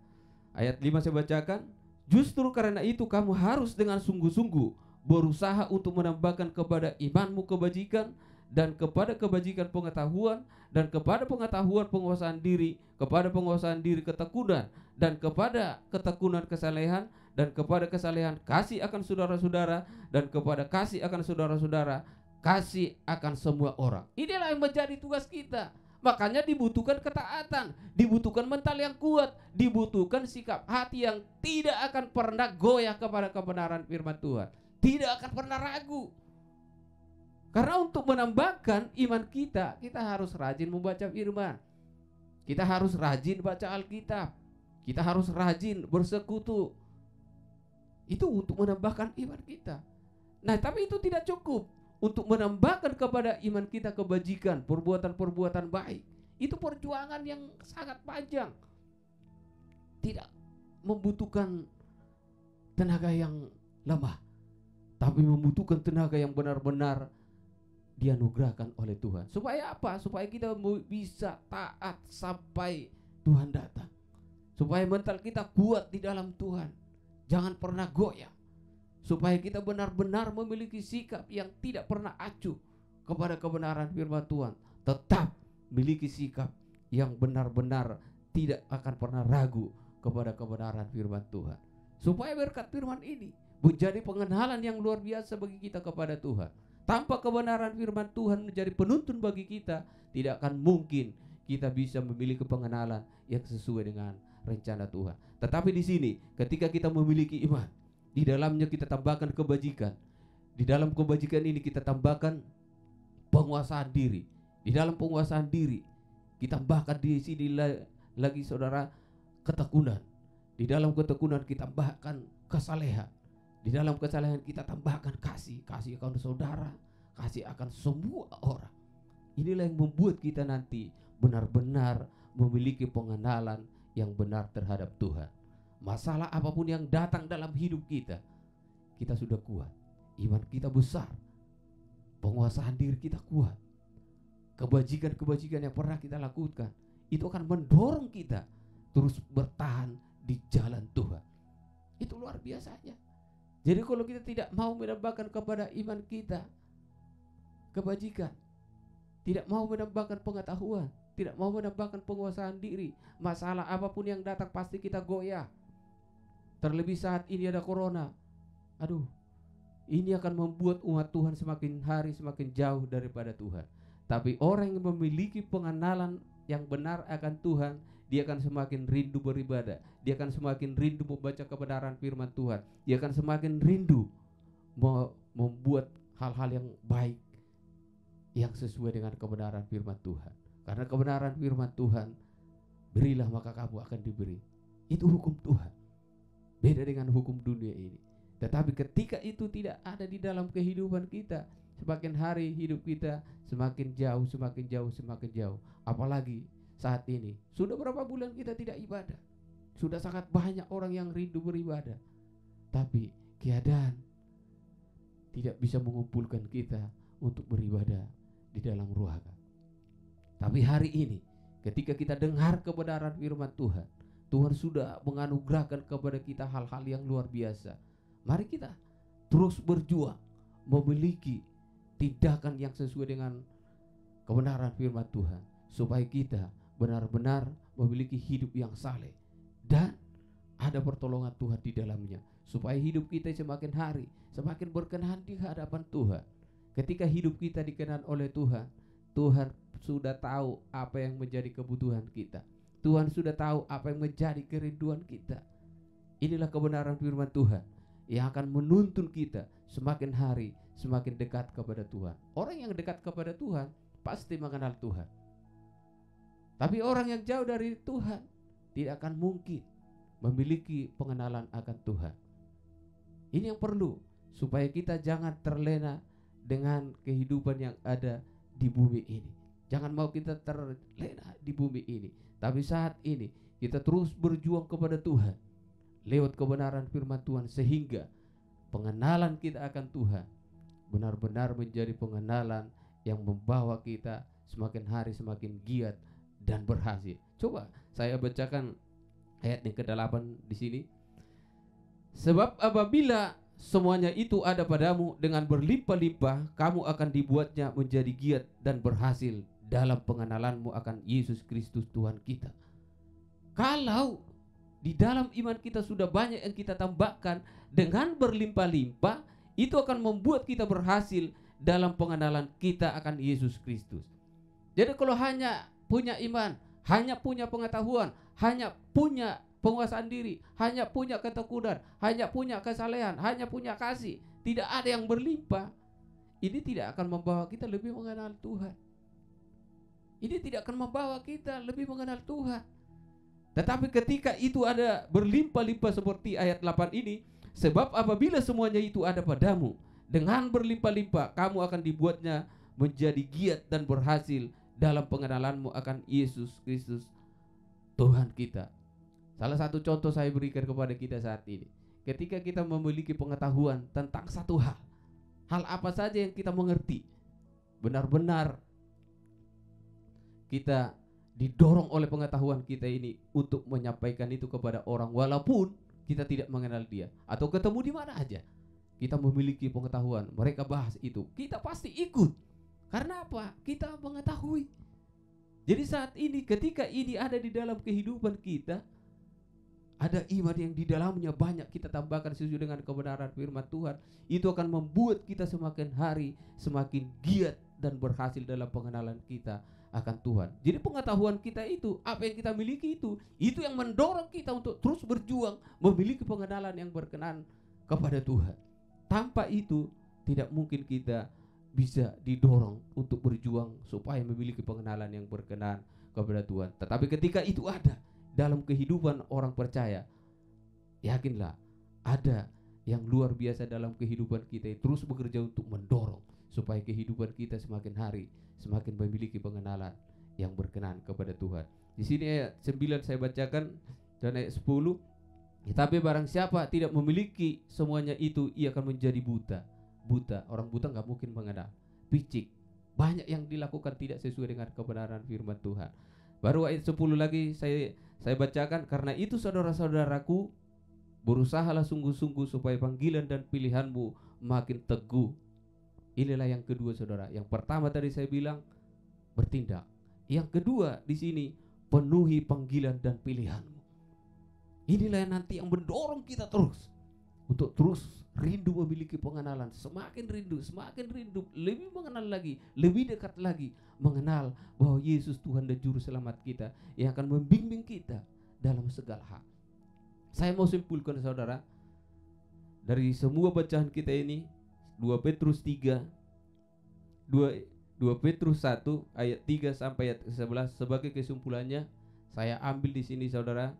Ayat 5 saya bacakan. Justru karena itu kamu harus dengan sungguh-sungguh berusaha untuk menambahkan kepada imanmu kebajikan, dan kepada kebajikan pengetahuan, dan kepada pengetahuan penguasaan diri, kepada penguasaan diri ketekunan, dan kepada ketekunan kesalehan, dan kepada kesalehan kasih akan saudara-saudara, dan kepada kasih akan saudara-saudara kasih akan semua orang. Inilah yang menjadi tugas kita. Makanya dibutuhkan ketaatan, dibutuhkan mental yang kuat, dibutuhkan sikap hati yang tidak akan pernah goyah kepada kebenaran firman Tuhan, tidak akan pernah ragu. Karena untuk menambahkan iman kita, kita harus rajin membaca firman. Kita harus rajin baca Alkitab. Kita harus rajin bersekutu. Itu untuk menambahkan iman kita. Nah, tapi itu tidak cukup. Untuk menambahkan kepada iman kita kebajikan, perbuatan-perbuatan baik. Itu perjuangan yang sangat panjang. Tidak membutuhkan tenaga yang lemah, tapi membutuhkan tenaga yang benar-benar dianugerahkan oleh Tuhan. Supaya apa? Supaya kita bisa taat sampai Tuhan datang. Supaya mental kita kuat di dalam Tuhan, jangan pernah goyah. Supaya kita benar-benar memiliki sikap yang tidak pernah acuh kepada kebenaran firman Tuhan. Tetap memiliki sikap yang benar-benar tidak akan pernah ragu kepada kebenaran firman Tuhan. Supaya berkat firman ini menjadi pengenalan yang luar biasa bagi kita kepada Tuhan. Tanpa kebenaran firman Tuhan menjadi penuntun bagi kita, tidak akan mungkin kita bisa memiliki pengenalan yang sesuai dengan rencana Tuhan. Tetapi di sini ketika kita memiliki iman, di dalamnya kita tambahkan kebajikan. Di dalam kebajikan ini kita tambahkan penguasaan diri. Di dalam penguasaan diri kita tambahkan di sini lagi saudara ketekunan. Di dalam ketekunan kita tambahkan kesalehan. Di dalam kesalehan kita tambahkan kasih. Kasih akan saudara, kasih akan semua orang. Inilah yang membuat kita nanti benar-benar memiliki pengenalan yang benar terhadap Tuhan. Masalah apapun yang datang dalam hidup kita, kita sudah kuat. Iman kita besar. Penguasaan diri kita kuat. Kebajikan-kebajikan yang pernah kita lakukan, itu akan mendorong kita terus bertahan di jalan Tuhan. Itu luar biasanya. Jadi kalau kita tidak mau menambahkan kepada iman kita kebajikan, tidak mau menambahkan pengetahuan, tidak mau menambahkan penguasaan diri, masalah apapun yang datang pasti kita goyah. Terlebih saat ini ada corona. Aduh, ini akan membuat umat Tuhan semakin hari semakin jauh daripada Tuhan. Tapi orang yang memiliki pengenalan yang benar akan Tuhan, dia akan semakin rindu beribadah. Dia akan semakin rindu membaca kebenaran firman Tuhan. Dia akan semakin rindu membuat hal-hal yang baik, yang sesuai dengan kebenaran firman Tuhan. Karena kebenaran firman Tuhan, berilah maka kamu akan diberi. Itu hukum Tuhan. Beda dengan hukum dunia ini. Tetapi ketika itu tidak ada di dalam kehidupan kita, semakin hari hidup kita semakin jauh, semakin jauh, semakin jauh. Apalagi saat ini, sudah berapa bulan kita tidak ibadah. Sudah sangat banyak orang yang rindu beribadah. Tapi keadaan tidak bisa mengumpulkan kita untuk beribadah di dalam ruangan. Tapi hari ini, ketika kita dengar kebenaran firman Tuhan, Tuhan sudah menganugerahkan kepada kita hal-hal yang luar biasa. Mari kita terus berjuang memiliki tindakan yang sesuai dengan kebenaran firman Tuhan, supaya kita benar-benar memiliki hidup yang saleh dan ada pertolongan Tuhan di dalamnya, supaya hidup kita semakin hari semakin berkenan di hadapan Tuhan. Ketika hidup kita dikenan oleh Tuhan, Tuhan sudah tahu apa yang menjadi kebutuhan kita. Tuhan sudah tahu apa yang menjadi kerinduan kita. Inilah kebenaran firman Tuhan yang akan menuntun kita semakin hari semakin dekat kepada Tuhan. Orang yang dekat kepada Tuhan pasti mengenal Tuhan. Tapi orang yang jauh dari Tuhan tidak akan mungkin memiliki pengenalan akan Tuhan. Ini yang perlu, supaya kita jangan terlena dengan kehidupan yang ada di bumi ini. Jangan mau kita terlena di bumi ini. Tapi saat ini kita terus berjuang kepada Tuhan lewat kebenaran firman Tuhan, sehingga pengenalan kita akan Tuhan benar-benar menjadi pengenalan yang membawa kita semakin hari semakin giat dan berhasil. Coba saya bacakan ayat yang ke-8 di sini. Sebab apabila semuanya itu ada padamu dengan berlimpah-limpah, kamu akan dibuatnya menjadi giat dan berhasil dalam pengenalanmu akan Yesus Kristus Tuhan kita. Kalau di dalam iman kita sudah banyak yang kita tambahkan dengan berlimpah-limpah, itu akan membuat kita berhasil dalam pengenalan kita akan Yesus Kristus. Jadi kalau hanya punya iman, hanya punya pengetahuan, hanya punya penguasaan diri, hanya punya ketekunan, hanya punya kesalehan, hanya punya kasih, tidak ada yang berlimpah, ini tidak akan membawa kita lebih mengenal Tuhan. Ini tidak akan membawa kita lebih mengenal Tuhan. Tetapi ketika itu ada berlimpah-limpah seperti ayat 8 ini, sebab apabila semuanya itu ada padamu dengan berlimpah-limpah, kamu akan dibuatnya menjadi giat dan berhasil dalam pengenalanmu akan Yesus Kristus Tuhan kita. Salah satu contoh saya berikan kepada kita saat ini, ketika kita memiliki pengetahuan tentang satu hal apa saja yang kita mengerti, benar-benar kita didorong oleh pengetahuan kita ini untuk menyampaikan itu kepada orang, walaupun kita tidak mengenal dia atau ketemu di mana aja. Kita memiliki pengetahuan, mereka bahas itu, kita pasti ikut. Karena apa? Kita mengetahui. Jadi saat ini, ketika ini ada di dalam kehidupan kita, ada iman yang di dalamnya banyak kita tambahkan sesuai dengan kebenaran firman Tuhan, itu akan membuat kita semakin hari semakin giat dan berhasil dalam pengenalan kita akan Tuhan. Jadi pengetahuan kita itu, apa yang kita miliki itu yang mendorong kita untuk terus berjuang memiliki pengenalan yang berkenan kepada Tuhan. Tanpa itu tidak mungkin kita bisa didorong untuk berjuang supaya memiliki pengenalan yang berkenan kepada Tuhan. Tetapi ketika itu ada dalam kehidupan orang percaya, yakinlah ada yang luar biasa dalam kehidupan kita, terus bekerja untuk mendorong supaya kehidupan kita semakin hari semakin memiliki pengenalan yang berkenan kepada Tuhan. Di sini ayat 9 saya bacakan dan ayat 10. Tetapi barang siapa tidak memiliki semuanya itu, ia akan menjadi buta. Buta, orang buta nggak mungkin mengenal. Picik, banyak yang dilakukan tidak sesuai dengan kebenaran firman Tuhan. Baru ayat 10 lagi saya bacakan, karena itu saudara-saudaraku, berusahalah sungguh-sungguh supaya panggilan dan pilihanmu makin teguh. Inilah yang kedua saudara. Yang pertama tadi saya bilang bertindak. Yang kedua di sini penuhi panggilan dan pilihanmu. Inilah yang nanti yang mendorong kita terus untuk terus rindu memiliki pengenalan, semakin rindu, lebih mengenal lagi, lebih dekat lagi, mengenal bahwa Yesus Tuhan dan Juru Selamat kita yang akan membimbing kita dalam segala hal. Saya mau simpulkan saudara, dari semua bacaan kita ini 2 Petrus 3 2 Petrus 1 ayat 3 sampai ayat 11 sebagai kesimpulannya, saya ambil di sini saudara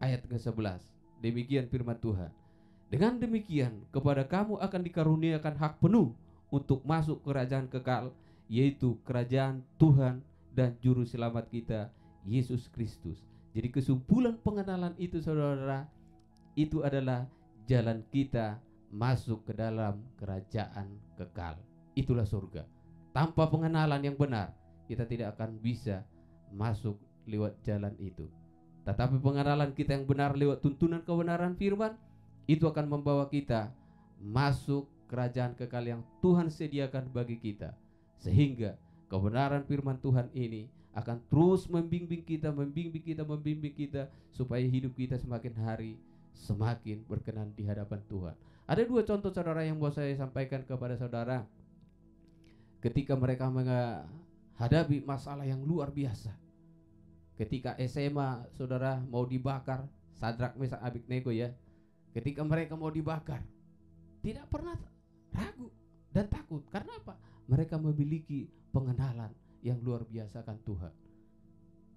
ayat ke-11. Demikian firman Tuhan. Dengan demikian kepada kamu akan dikaruniakan hak penuh untuk masuk kerajaan kekal, yaitu kerajaan Tuhan dan Juru Selamat kita Yesus Kristus. Jadi kesimpulan pengenalan itu saudara, itu adalah jalan kita masuk ke dalam kerajaan kekal. Itulah surga. Tanpa pengenalan yang benar, kita tidak akan bisa masuk lewat jalan itu. Tetapi pengenalan kita yang benar lewat tuntunan kebenaran firman, itu akan membawa kita masuk kerajaan kekal yang Tuhan sediakan bagi kita. Sehingga kebenaran firman Tuhan ini akan terus membimbing kita, supaya hidup kita semakin hari semakin berkenan di hadapan Tuhan. Ada 2 contoh saudara yang mau saya sampaikan kepada saudara. Ketika mereka menghadapi masalah yang luar biasa. Ketika SMA saudara mau dibakar, Sadrak, Mesak, Abednego ya. Ketika mereka mau dibakar, tidak pernah ragu dan takut. Karena apa? Mereka memiliki pengenalan yang luar biasa akan Tuhan.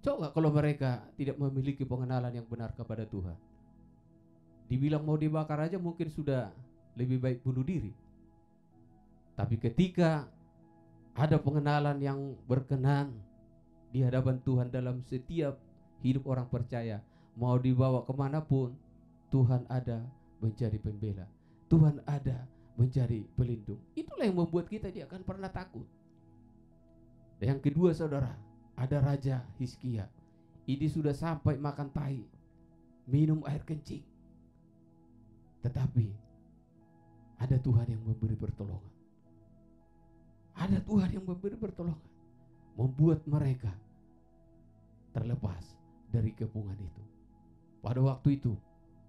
Coba kalau mereka tidak memiliki pengenalan yang benar kepada Tuhan, dibilang mau dibakar aja mungkin sudah lebih baik bunuh diri. Tapi ketika ada pengenalan yang berkenan di hadapan Tuhan dalam setiap hidup orang percaya, mau dibawa kemanapun, Tuhan ada menjadi pembela, Tuhan ada menjadi pelindung. Itulah yang membuat kita tidak akan pernah takut. Dan yang kedua saudara, ada Raja Hizkia. Ini sudah sampai makan tai, minum air kencing, tetapi ada Tuhan yang memberi pertolongan. Ada Tuhan yang memberi pertolongan, membuat mereka terlepas dari kepungan itu. Pada waktu itu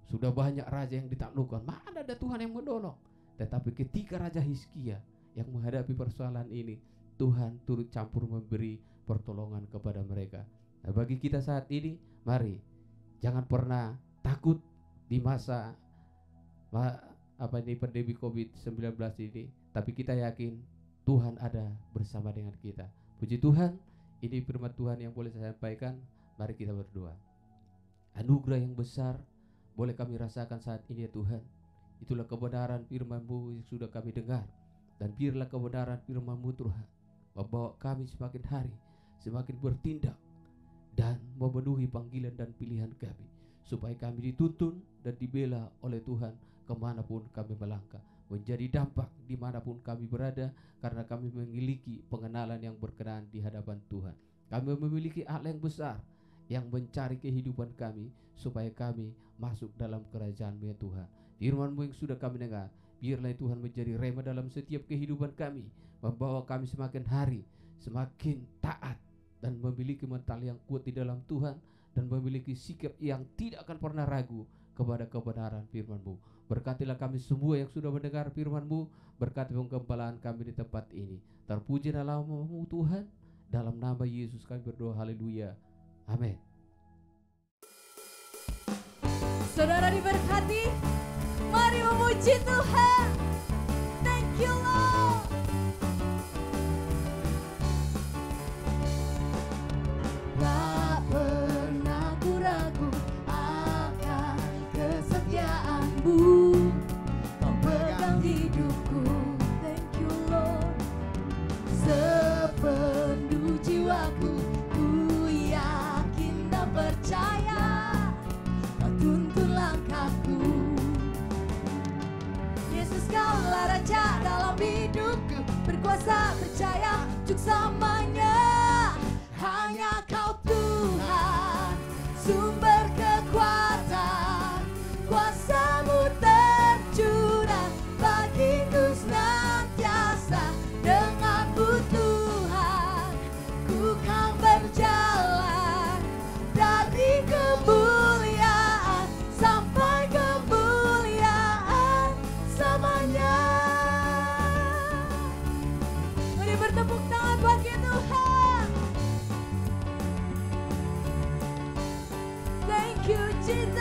sudah banyak raja yang ditaklukkan, mana ada Tuhan yang menolong. Tetapi ketika Raja Hizkia yang menghadapi persoalan ini, Tuhan turut campur memberi pertolongan kepada mereka. Nah, bagi kita saat ini, mari jangan pernah takut di masa pandemi COVID-19 ini, tapi kita yakin Tuhan ada bersama dengan kita. Puji Tuhan, ini firman Tuhan yang boleh saya sampaikan. Mari kita berdoa. Anugerah yang besar boleh kami rasakan saat ini ya Tuhan. Itulah kebenaran firman-Mu yang sudah kami dengar. Dan biarlah kebenaran firman-Mu Tuhan membawa kami semakin hari semakin bertindak dan memenuhi panggilan dan pilihan kami, supaya kami dituntun dan dibela oleh Tuhan kemanapun kami melangkah, menjadi dampak dimanapun kami berada, karena kami memiliki pengenalan yang berkenan di hadapan Tuhan. Kami memiliki Allah yang besar yang mencari kehidupan kami, supaya kami masuk dalam kerajaan-Mu ya Tuhan. Firman-Mu yang sudah kami dengar, biarlah Tuhan menjadi rema dalam setiap kehidupan kami, membawa kami semakin hari semakin taat dan memiliki mental yang kuat di dalam Tuhan, dan memiliki sikap yang tidak akan pernah ragu kepada kebenaran firman-Mu. Berkatilah kami semua yang sudah mendengar firman-Mu, berkati penggembalaan kami di tempat ini. Terpuji nama-Mu Tuhan, dalam nama Yesus kami berdoa, haleluya, amin. Saudara diberkati, mari memuji Tuhan. Thank you Lord. Tak pernah ku ragu raja dalam hidupku, berkuasa percaya untuk selamanya. Hanya Kau Tuhan, sumber kekuatan, kuasa-Mu tercurah bagiku senantiasa. Dengan-Mu Tuhan, ku kan berjalan dari kemuliaan sampai kemuliaan selamanya. Mari bertepuk tangan bagi Tuhan. Thank you Jesus.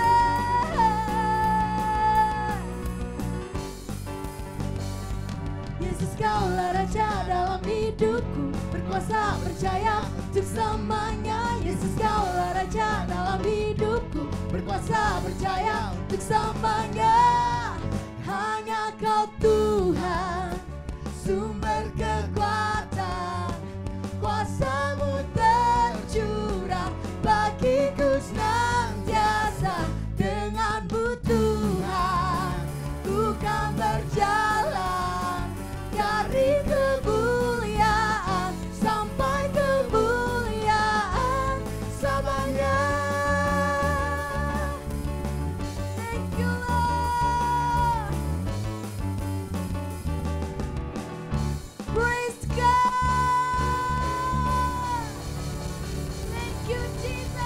Yesus Kaulah Raja dalam hidupku, berkuasa percaya untuk selamanya. Yesus Kaulah Raja dalam hidupku, berkuasa percaya untuk selamanya. Hanya Kau Tuhan, sumber kekuatan, kuasa-Mu tercurah bagiku senantiasa. Dengan-Mu Tuhan, ku kan berjalan dari kemuliaan sampai kemuliaan selamanya. Thank you Lord. Praise God. Thank you Jesus.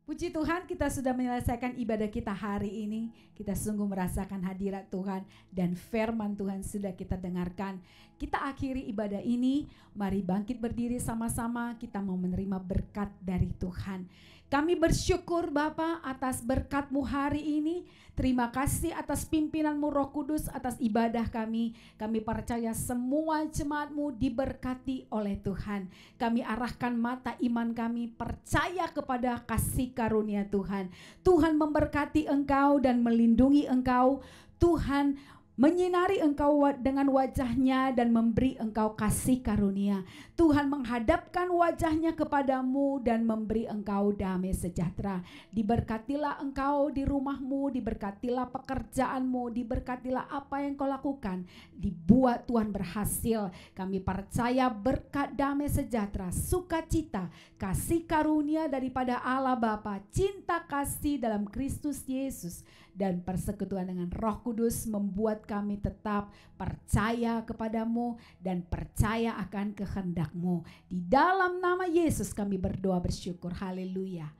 Puji Tuhan, kita sudah menyelesaikan ibadah kita hari ini. Kita sungguh merasakan hadirat Tuhan dan firman Tuhan sudah kita dengarkan. Kita akhiri ibadah ini, mari bangkit berdiri sama-sama, kita mau menerima berkat dari Tuhan. Kami bersyukur Bapa atas berkat-Mu hari ini. Terima kasih atas pimpinan-Mu Roh Kudus atas ibadah kami. Kami percaya semua jemaat-Mu diberkati oleh Tuhan. Kami arahkan mata iman kami percaya kepada kasih karunia Tuhan. Tuhan memberkati engkau dan melindungi engkau. Tuhan menyinari engkau dengan wajah-Nya dan memberi engkau kasih karunia. Tuhan menghadapkan wajah-Nya kepadamu dan memberi engkau damai sejahtera. Diberkatilah engkau di rumahmu, diberkatilah pekerjaanmu, diberkatilah apa yang kau lakukan. Dibuat Tuhan berhasil. Kami percaya berkat damai sejahtera, sukacita, kasih karunia daripada Allah Bapa, cinta kasih dalam Kristus Yesus, dan persekutuan dengan Roh Kudus membuat kami tetap percaya kepadamu dan percaya akan kehendak-Mu. Di dalam nama Yesus kami berdoa bersyukur. Haleluya.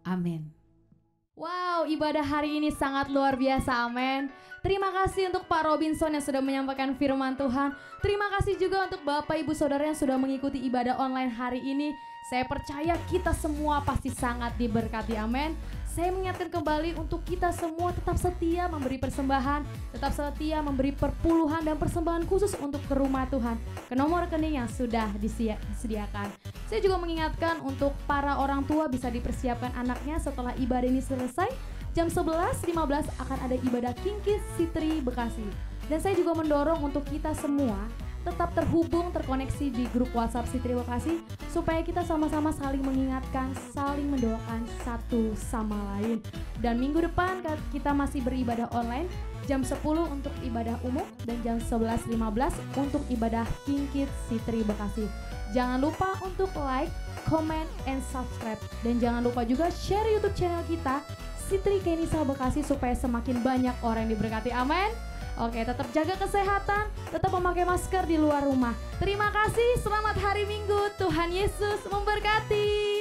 Amin. Wow, ibadah hari ini sangat luar biasa, amin. Terima kasih untuk Pak Robinson yang sudah menyampaikan firman Tuhan. Terima kasih juga untuk Bapak Ibu Saudara yang sudah mengikuti ibadah online hari ini. Saya percaya kita semua pasti sangat diberkati, amin. Saya mengingatkan kembali untuk kita semua tetap setia memberi persembahan, tetap setia memberi perpuluhan dan persembahan khusus untuk ke rumah Tuhan, ke nomor rekening yang sudah disediakan. Saya juga mengingatkan untuk para orang tua bisa dipersiapkan anaknya setelah ibadah ini selesai. Jam 11.15 akan ada ibadah King Kids Sitri Bekasi. Dan saya juga mendorong untuk kita semua tetap terhubung, terkoneksi di grup WhatsApp Sitri Bekasi supaya kita sama-sama saling mengingatkan, saling mendoakan satu sama lain. Dan minggu depan kita masih beribadah online jam 10 untuk ibadah umum dan jam 11.15 untuk ibadah King Kids Sitri Bekasi. Jangan lupa untuk like, comment, and subscribe. Dan jangan lupa juga share YouTube channel kita Sitri Kenisa Bekasi supaya semakin banyak orang yang diberkati. Amin. Oke, tetap jaga kesehatan, tetap memakai masker di luar rumah. Terima kasih, selamat hari Minggu. Tuhan Yesus memberkati.